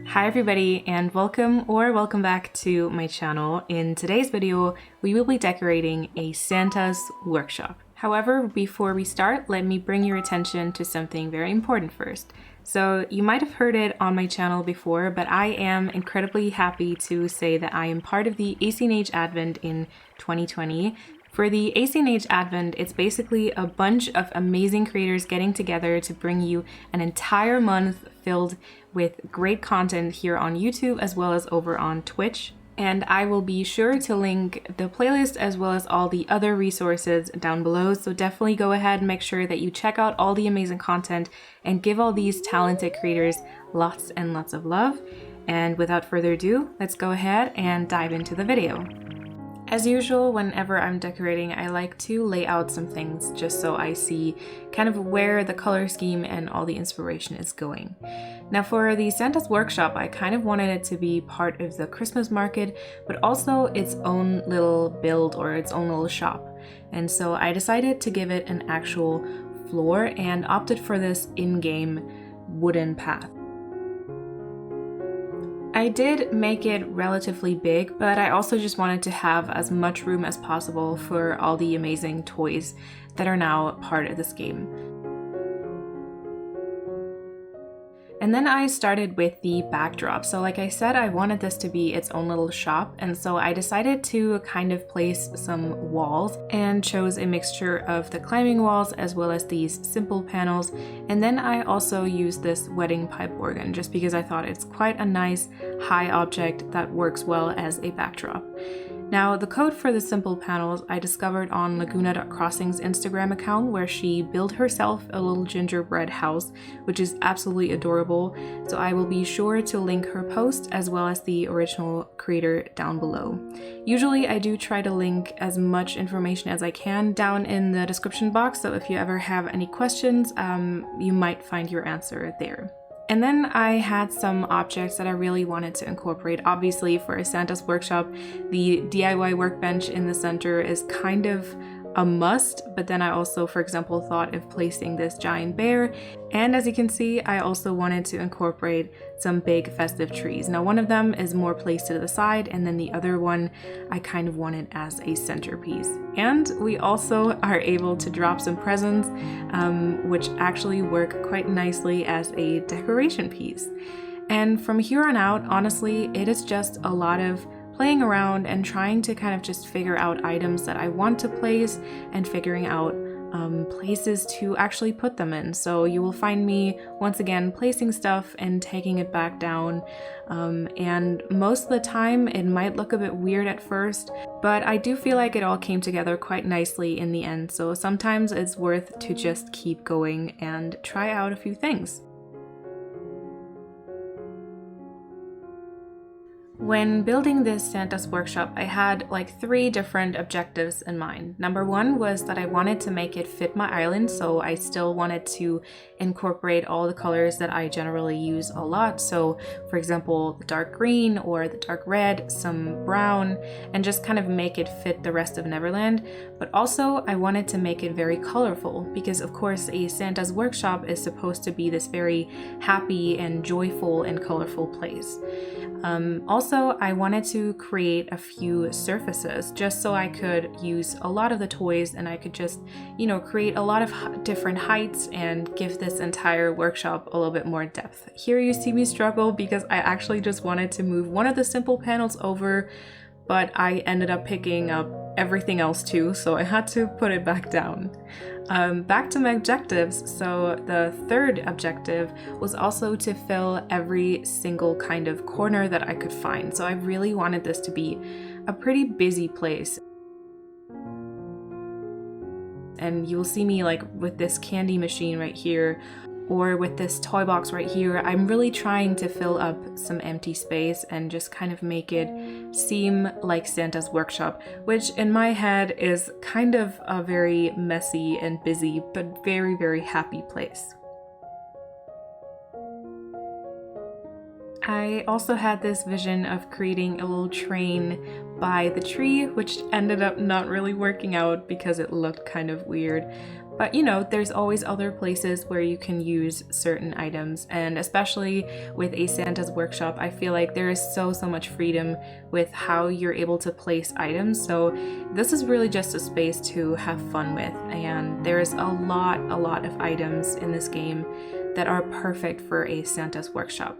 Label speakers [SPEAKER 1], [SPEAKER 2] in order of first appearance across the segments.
[SPEAKER 1] Hi everybody, and welcome back to my channel. In today's video, we will be decorating a Santa's workshop. However, before we start, let me bring your attention to something very important first. So you might have heard it on my channel before, but I am incredibly happy to say that I am part of the ACNH Advent in 2020. For the ACNH Advent, it's basically a bunch of amazing creators getting together to bring you an entire month filled with great content here on YouTube as well as over on Twitch. And I will be sure to link the playlist as well as all the other resources down below. So definitely go ahead and make sure that you check out all the amazing content and give all these talented creators lots and lots of love. And without further ado, let's go ahead and dive into the video. As usual, whenever I'm decorating, I like to lay out some things just so I see kind of where the color scheme and all the inspiration is going. Now for the Santa's workshop, I kind of wanted it to be part of the Christmas market, but also its own little build or its own little shop. And so I decided to give it an actual floor and opted for this in-game wooden path. I did make it relatively big, but I also just wanted to have as much room as possible for all the amazing toys that are now part of this game. And then I started with the backdrop. So like I said, I wanted this to be its own little shop, and so I decided to kind of place some walls and chose a mixture of the climbing walls as well as these simple panels. And then I also used this wedding pipe organ just because I thought it's quite a nice high object that works well as a backdrop. Now, the code for the simple panels I discovered on Laguna.Crossing's Instagram account, where she built herself a little gingerbread house, which is absolutely adorable. So I will be sure to link her post as well as the original creator down below. Usually I do try to link as much information as I can down in the description box, so if you ever have any questions, you might find your answer there. And then I had some objects that I really wanted to incorporate. Obviously, for a Santa's workshop, the DIY workbench in the center is kind of a must, but then I also, for example, thought of placing this giant bear. And as you can see, I also wanted to incorporate some big festive trees. Now, one of them is more placed to the side, and then the other one I kind of wanted as a centerpiece. And we also are able to drop some presents, which actually work quite nicely as a decoration piece. And from here on out, honestly, it is just a lot of playing around and trying to kind of just figure out items that I want to place and figuring out places to actually put them in. So you will find me once again placing stuff and taking it back down, and most of the time it might look a bit weird at first, but I do feel like it all came together quite nicely in the end. So sometimes it's worth to just keep going and try out a few things. When building this Santa's workshop, I had like 3 different objectives in mind. Number 1 was that I wanted to make it fit my island, so I still wanted to incorporate all the colors that I generally use a lot. So for example, the dark green or the dark red, some brown, and just kind of make it fit the rest of Neverland. But also I wanted to make it very colorful because of course a Santa's workshop is supposed to be this very happy and joyful and colorful place. Also, I wanted to create a few surfaces just so I could use a lot of the toys and I could just, create a lot of different heights and give this entire workshop a little bit more depth. Here you see me struggle because I actually just wanted to move one of the simple panels over, but I ended up picking up everything else too, so I had to put it back down. Back to my objectives. So the 3rd objective was also to fill every single kind of corner that I could find. So I really wanted this to be a pretty busy place. And you'll see me like with this candy machine right here, or with this toy box right here. I'm really trying to fill up some empty space and just kind of make it seem like Santa's workshop, which in my head is kind of a very messy and busy, but very, very happy place. I also had this vision of creating a little train by the tree, which ended up not really working out because it looked kind of weird. But you know, there's always other places where you can use certain items, and especially with a Santa's workshop, I feel like there is so much freedom with how you're able to place items. So this is really just a space to have fun with, and there's a lot of items in this game that are perfect for a Santa's workshop.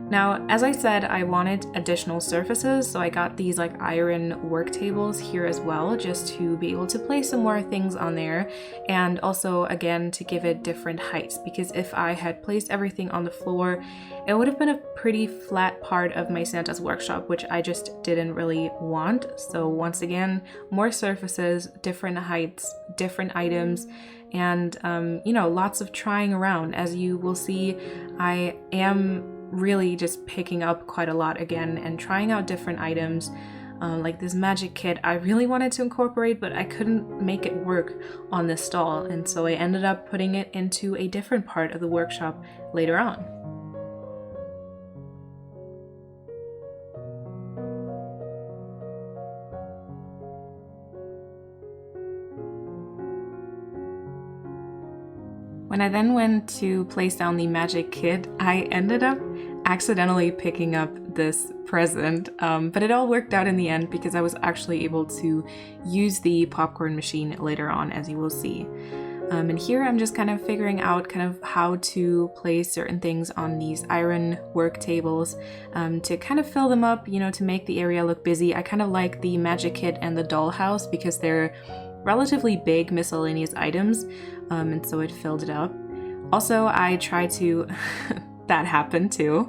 [SPEAKER 1] Now, as I said, I wanted additional surfaces, so I got these like iron work tables here as well, just to be able to place some more things on there, and also again to give it different heights, because if I had placed everything on the floor, it would have been a pretty flat part of my Santa's workshop, which I just didn't really want. So once again, more surfaces, different heights, different items, and you know, lots of trying around. As you will see, I am really just picking up quite a lot again and trying out different items. Like this magic kit I really wanted to incorporate, but I couldn't make it work on this stall, and so I ended up putting it into a different part of the workshop later on. When I then went to place down the magic kit, I ended up accidentally picking up this present, but it all worked out in the end because I was actually able to use the popcorn machine later on, as you will see. And here I'm just kind of figuring out kind of how to place certain things on these iron work tables to kind of fill them up, you know, to make the area look busy. I kind of like the magic kit and the dollhouse because they're relatively big miscellaneous items, and so it filled it up. Also, I try to, that happened too.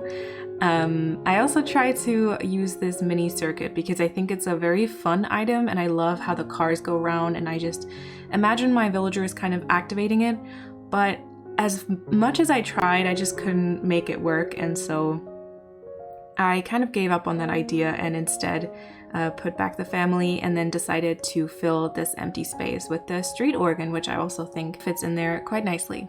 [SPEAKER 1] I also try to use this mini circuit because I think it's a very fun item and I love how the cars go around, and I just imagine my villagers kind of activating it, but as much as I tried, I just couldn't make it work, and so I kind of gave up on that idea and instead put back the family and then decided to fill this empty space with the street organ, which I also think fits in there quite nicely.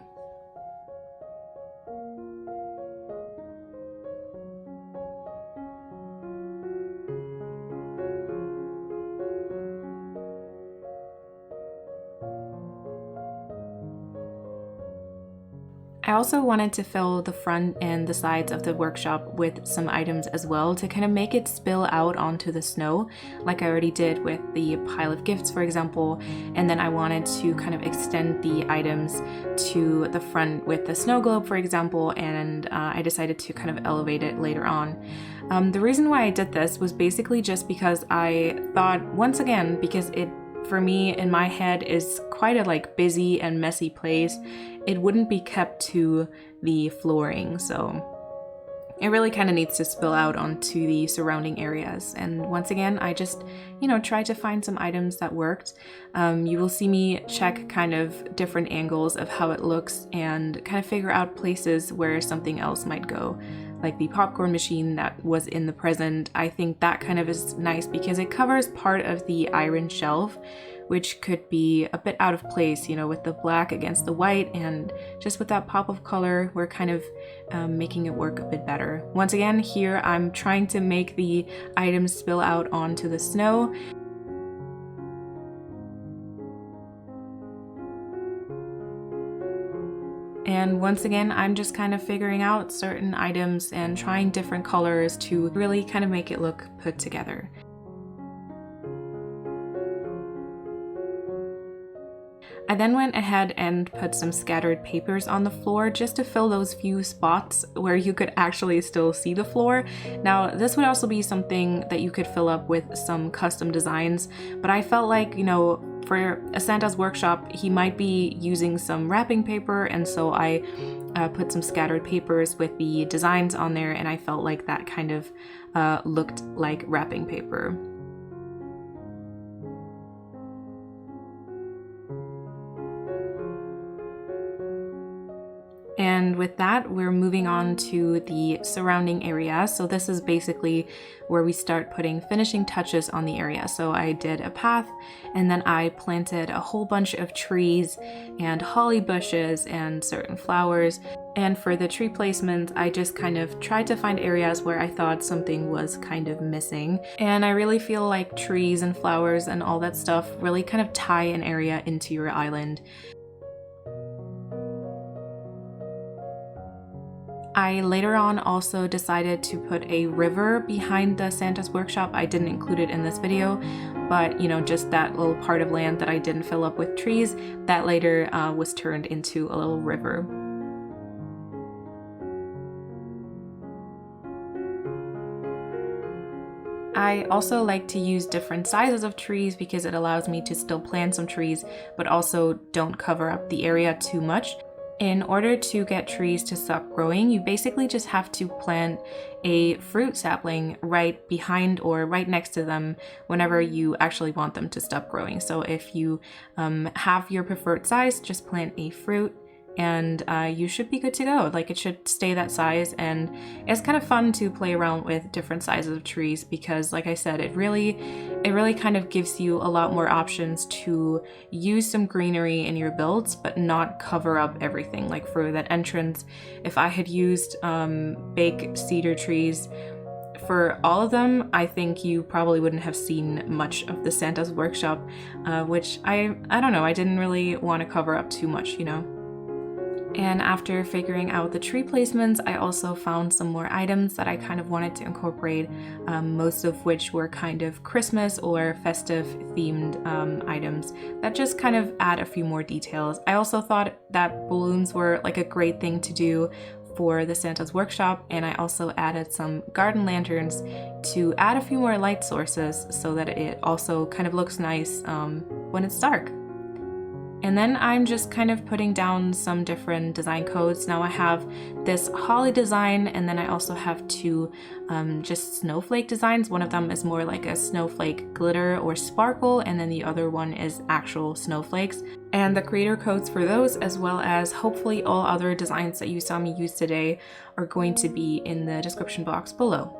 [SPEAKER 1] I also wanted to fill the front and the sides of the workshop with some items as well to kind of make it spill out onto the snow, like I already did with the pile of gifts, for example. And then I wanted to kind of extend the items to the front with the snow globe, for example, and I decided to kind of elevate it later on. The reason why I did this was basically just because I thought, once again, because it for me in my head is quite a like busy and messy place, it wouldn't be kept to the flooring, so it really kind of needs to spill out onto the surrounding areas. And once again, I just, you know, tried to find some items that worked. You will see me check kind of different angles of how it looks and kind of figure out places where something else might go. Like the popcorn machine that was in the present, I think that kind of is nice because it covers part of the iron shelf, which could be a bit out of place, you know, with the black against the white, and just with that pop of color, we're kind of making it work a bit better. Once again, here I'm trying to make the items spill out onto the snow. And once again, I'm just kind of figuring out certain items and trying different colors to really kind of make it look put together. I then went ahead and put some scattered papers on the floor just to fill those few spots where you could actually still see the floor. Now, this would also be something that you could fill up with some custom designs, but I felt like, you know, for a Santa's workshop, he might be using some wrapping paper, and so I put some scattered papers with the designs on there, and I felt like that kind of looked like wrapping paper. And with that, we're moving on to the surrounding area. So this is basically where we start putting finishing touches on the area. So I did a path, and then I planted a whole bunch of trees and holly bushes and certain flowers. And for the tree placement, I just kind of tried to find areas where I thought something was kind of missing. And I really feel like trees and flowers and all that stuff really kind of tie an area into your island. I later on also decided to put a river behind the Santa's workshop. I didn't include it in this video, but you know, just that little part of land that I didn't fill up with trees, that later was turned into a little river. I also like to use different sizes of trees because it allows me to still plant some trees, but also don't cover up the area too much. In order to get trees to stop growing, you basically just have to plant a fruit sapling right behind or right next to them whenever you actually want them to stop growing. So if you have your preferred size, just plant a fruit and you should be good to go. Like, it should stay that size, and it's kind of fun to play around with different sizes of trees because, like I said, it really kind of gives you a lot more options to use some greenery in your builds but not cover up everything. Like for that entrance, if I had used big cedar trees for all of them, I think you probably wouldn't have seen much of the Santa's workshop, which I don't know, I didn't really want to cover up too much, you know. And after figuring out the tree placements, I also found some more items that I kind of wanted to incorporate, most of which were kind of Christmas or festive themed items that just kind of add a few more details. I also thought that balloons were like a great thing to do for the Santa's workshop, and I also added some garden lanterns to add a few more light sources so that it also kind of looks nice when it's dark. And then I'm just kind of putting down some different design codes. Now I have this holly design, and then I also have two just snowflake designs. One of them is more like a snowflake glitter or sparkle, and then the other one is actual snowflakes. And the creator codes for those, as well as hopefully all other designs that you saw me use today, are going to be in the description box below.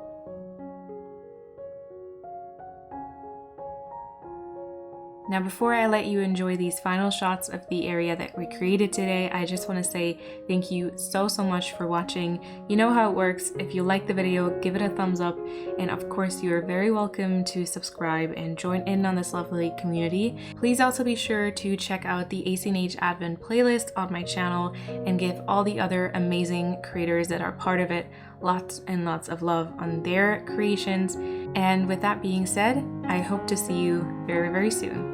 [SPEAKER 1] Now, before I let you enjoy these final shots of the area that we created today, I just want to say thank you so much for watching. You know how it works. If you like the video, give it a thumbs up. And of course, you are very welcome to subscribe and join in on this lovely community. Please also be sure to check out the ACNH Advent playlist on my channel and give all the other amazing creators that are part of it lots and lots of love on their creations. And with that being said, I hope to see you very soon.